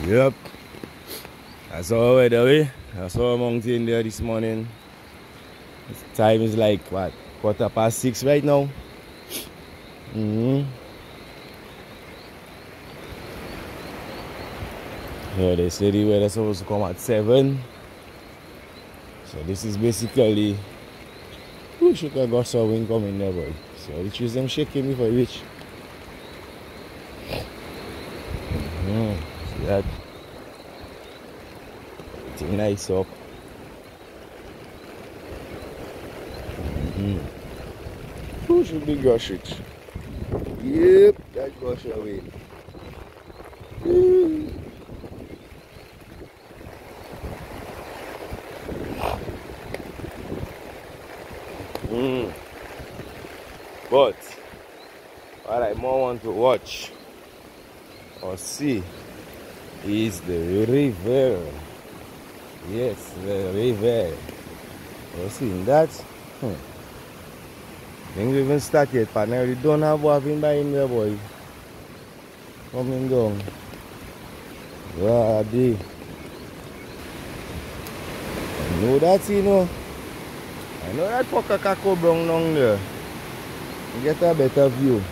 Yep. That's our weather, we. That's our mountain there this morning. Time is like what? 6:15 right now. Yeah, they say the weather supposed to come at 7. So this is basically should have got some wind coming there, boy. So the trees them shaking me for which. See that? It's nice up. Who should be gush it? Yep, that gush away. But what I more want to watch or see is the river. Yes, the river. You see that? Things even start yet, partner. You don't have walking by in there, boy. Coming down. Ready. I know that, you know. I know that Pokakako brown down there. You get a better view.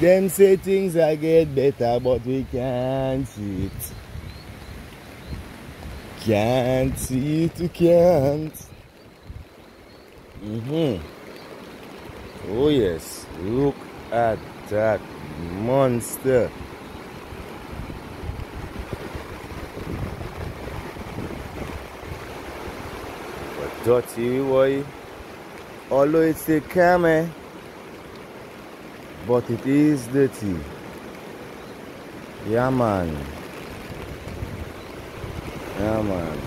Them say things I get better, but we can't see it. Can't see it, we can't. Oh yes, look at that monster. But dirty boy, although it's a camera, but it is dirty. Yeah man. Yeah man.